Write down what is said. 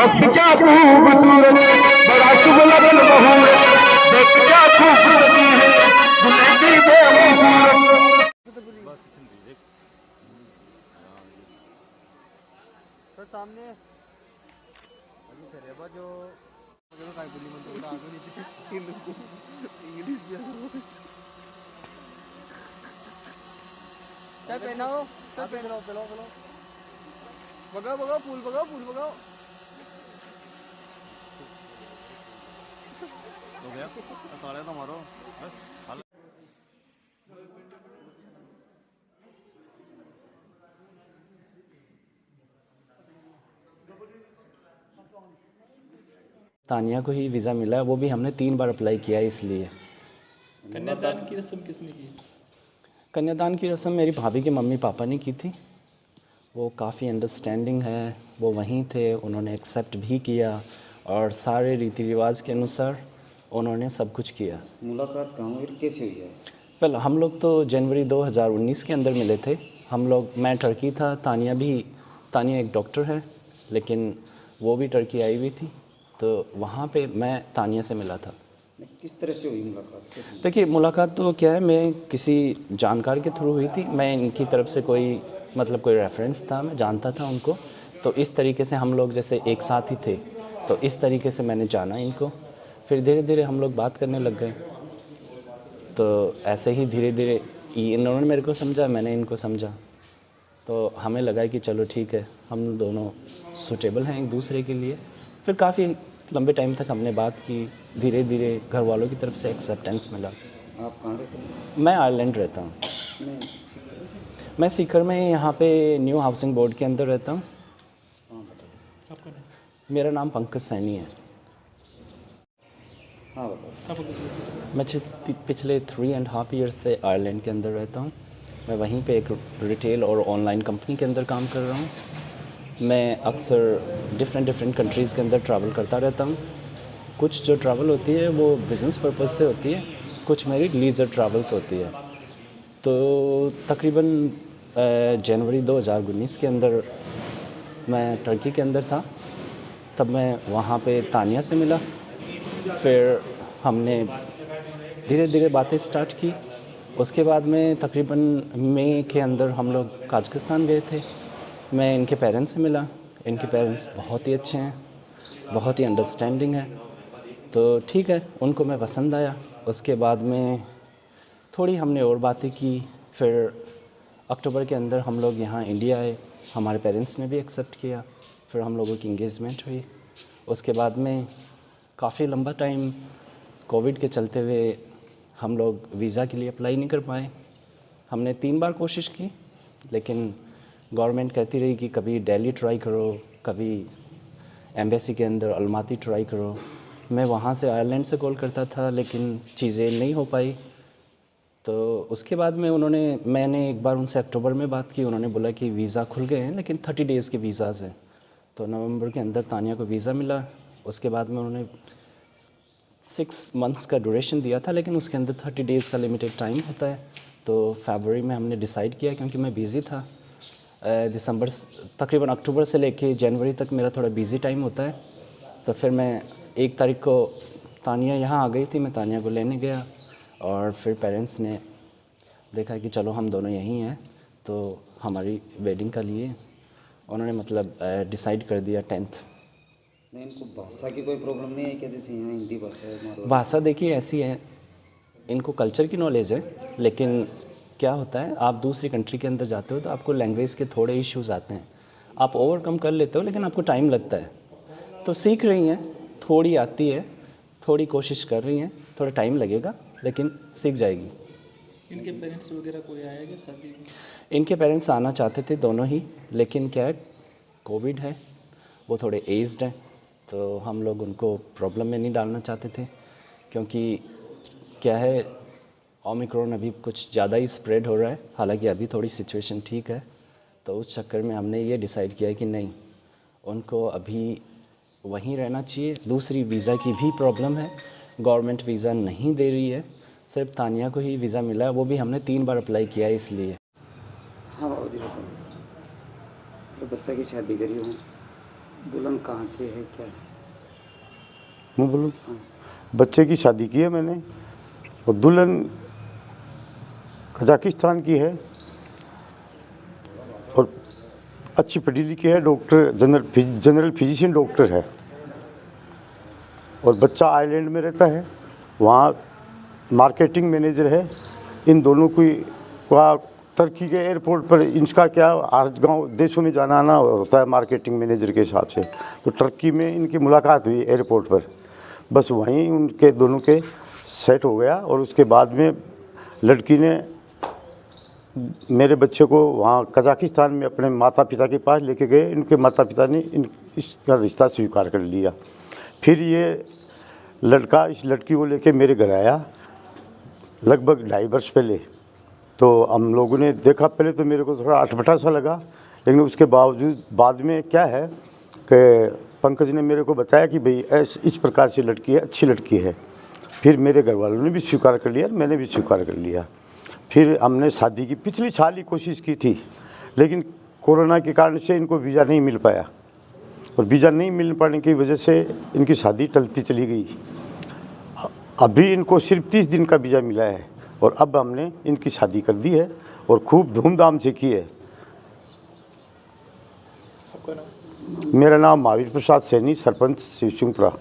मस्त क्या खूबसूरत बड़ा शुभ लगन बहूरत देख क्या खूबसूरती है दुल्हन की बोली सूरत। सर सामने अभी खड़े बा जो काय बोली म्हणतो आगे नीचे इंग्लिश भी सर पहनाओ सर पहनाओ पहनाओ पहनाओ बगाओ बगाओ फूल बगाओ हो गया सारे तो मारो तानिया को ही वीज़ा मिला है, वो भी हमने 3 बार अप्लाई किया है इसलिए। कन्यादान की रस्म किसने की? कन्यादान की रस्म मेरी भाभी के मम्मी पापा ने की थी। वो काफ़ी अंडरस्टैंडिंग है, वो वहीं थे, उन्होंने एक्सेप्ट भी किया और सारे रीति रिवाज के अनुसार उन्होंने सब कुछ किया। मुलाकात कहाँ हुई, कैसे हुई है? वेल हम लोग तो जनवरी 2019 के अंदर मिले थे। हम लोग, मैं टर्की था, तानिया एक डॉक्टर है लेकिन वो भी टर्की आई हुई थी, तो वहाँ पे मैं तानिया से मिला था। किस तरह से हुई मुलाकात, कैसे? देखिए मुलाकात तो क्या है, मैं किसी जानकार के थ्रू हुई थी। मैं इनकी तरफ से कोई रेफरेंस था, मैं जानता था उनको, तो इस तरीके से हम लोग जैसे एक साथ ही थे, तो इस तरीके से मैंने जाना इनको। फिर धीरे धीरे हम लोग बात करने लग गए, तो ऐसे ही धीरे धीरे इन्होंने मेरे को समझा, मैंने इनको समझा, तो हमें लगा कि चलो ठीक है, हम दोनों सूटेबल हैं एक दूसरे के लिए। फिर काफ़ी लंबे टाइम तक हमने बात की, धीरे धीरे घर वालों की तरफ से एक्सेप्टेंस मिला। आप कहाँ रहते हैं? मैं आयरलैंड रहता हूँ। मैं सीकर में यहाँ पे न्यू हाउसिंग बोर्ड के अंदर रहता हूँ। आपका नाम? मेरा नाम पंकज सैनी है। हाँ बताओ। मैं पिछले 3.5 ईयर्स से आयरलैंड के अंदर रहता हूँ। मैं वहीं पे एक रिटेल और ऑनलाइन कंपनी के अंदर काम कर रहा हूँ। मैं अक्सर डिफरेंट कंट्रीज़ के अंदर ट्रैवल करता रहता हूँ। कुछ जो ट्रैवल होती है वो बिज़नेस पर्पज़ से होती है, कुछ मेरी लीजर ट्रैवल्स होती है। तो तकरीबन जनवरी 2019 के अंदर मैं टर्की के अंदर था, तब मैं वहाँ पे तानिया से मिला। फिर हमने धीरे धीरे बातें स्टार्ट की। उसके बाद में तकरीबन मई के अंदर हम लोग काज़ाकिस्तान गए थे। मैं इनके पेरेंट्स से मिला। इनके पेरेंट्स बहुत ही अच्छे हैं, बहुत ही अंडरस्टैंडिंग है, तो ठीक है, उनको मैं पसंद आया। उसके बाद में थोड़ी हमने और बातें की। फिर अक्टूबर के अंदर हम लोग यहाँ इंडिया आए, हमारे पेरेंट्स ने भी एक्सेप्ट किया। फिर हम लोगों की इंगेजमेंट हुई। उसके बाद में काफ़ी लंबा टाइम कोविड के चलते हुए हम लोग वीज़ा के लिए अप्लाई नहीं कर पाए। हमने 3 बार कोशिश की, लेकिन गवर्नमेंट कहती रही कि कभी दिल्ली ट्राई करो, कभी एम्बेसी के अंदर अलमाती ट्राई करो। मैं वहाँ से आयरलैंड से कॉल करता था, लेकिन चीज़ें नहीं हो पाई। तो उसके बाद में मैंने एक बार उनसे अक्टूबर में बात की। उन्होंने बोला कि वीज़ा खुल गए हैं, लेकिन 30 डेज़ के वीज़ाज़ हैं। तो नवंबर के अंदर तानिया को वीज़ा मिला। उसके बाद में उन्होंने 6 मंथ्स का ड्यूरेशन दिया था, लेकिन उसके अंदर 30 डेज़ का लिमिटेड टाइम होता है। तो फरवरी में हमने डिसाइड किया, क्योंकि मैं बिज़ी था। तकरीबन अक्टूबर से लेके जनवरी तक मेरा थोड़ा बिज़ी टाइम होता है। तो फिर मैं 1 तारीख को तानिया यहाँ आ गई थी, मैं तानिया को लेने गया और फिर पेरेंट्स ने देखा कि चलो हम दोनों यहीं हैं, तो हमारी वेडिंग का लिए उन्होंने डिसाइड कर दिया 10th। नहीं, इनको भाषा की कोई प्रॉब्लम नहीं है क्या? जैसे यहाँ हिंदी भाषा है, मारवाड़ी भाषा देखिए ऐसी है, इनको कल्चर की नॉलेज है, लेकिन क्या होता है, आप दूसरी कंट्री के अंदर जाते हो तो आपको लैंग्वेज के थोड़े इश्यूज़ आते हैं। आप ओवरकम कर लेते हो, लेकिन आपको टाइम लगता है। तो सीख रही हैं, थोड़ी आती है, थोड़ी कोशिश कर रही हैं, थोड़ा टाइम लगेगा, लेकिन सीख जाएगी। इनके पेरेंट्स वगैरह कोई आया क्या शादी में? इनके पेरेंट्स आना चाहते थे दोनों ही, लेकिन क्या है, कोविड है, वो थोड़े एज्ड हैं, तो हम लोग उनको प्रॉब्लम में नहीं डालना चाहते थे। क्योंकि क्या है, ओमिक्रॉन अभी कुछ ज़्यादा ही स्प्रेड हो रहा है। हालांकि अभी थोड़ी सिचुएशन ठीक है, तो उस चक्कर में हमने ये डिसाइड किया कि नहीं, उनको अभी वहीं रहना चाहिए। दूसरी वीज़ा की भी प्रॉब्लम है, गवर्नमेंट वीज़ा नहीं दे रही है, सिर्फ तानिया को ही वीज़ा मिला है, वो भी हमने 3 बार अप्लाई किया है इसलिए। हाँ बाबू जी बताओ। तो बच्चा की शादी करी हूँ, दुल्हन कहाँ की है क्या? मैं बोलूँ बच्चे की शादी की है मैंने, और दुल्हन कजाकिस्तान की है और अच्छी पढ़ी लिखी है, डॉक्टर जनरल फिजिशियन डॉक्टर है। और बच्चा आयरलैंड में रहता है, वहाँ मार्केटिंग मैनेजर है। इन दोनों की वहाँ टर्की के एयरपोर्ट पर इनका क्या हर गांव देशों में जाना आना होता है मार्केटिंग मैनेजर के हिसाब से। तो टर्की में इनकी मुलाकात हुई एयरपोर्ट पर, बस वहीं उनके दोनों के सेट हो गया। और उसके बाद में लड़की ने मेरे बच्चे को वहाँ कजाकिस्तान में अपने माता पिता के पास लेके गए। इनके माता पिता ने इसका रिश्ता स्वीकार कर लिया। फिर ये लड़का इस लड़की को लेके मेरे घर आया लगभग 2.5 वर्ष पहले। तो हम लोगों ने देखा, पहले तो मेरे को थोड़ा अटपटा सा लगा, लेकिन उसके बावजूद बाद में क्या है कि पंकज ने मेरे को बताया कि भाई इस प्रकार से लड़की है, अच्छी लड़की है। फिर मेरे घर वालों ने भी स्वीकार कर लिया, मैंने भी स्वीकार कर लिया। फिर हमने शादी की पिछली साल ही कोशिश की थी, लेकिन कोरोना के कारण से इनको वीज़ा नहीं मिल पाया, और वीज़ा नहीं मिल पाने की वजह से इनकी शादी टलती चली गई। अभी इनको सिर्फ 30 दिन का वीज़ा मिला है, और अब हमने इनकी शादी कर दी है और खूब धूमधाम से की है। आपका नाम? मेरा नाम महावीर प्रसाद सैनी, सरपंच शिवसिंहपुरा।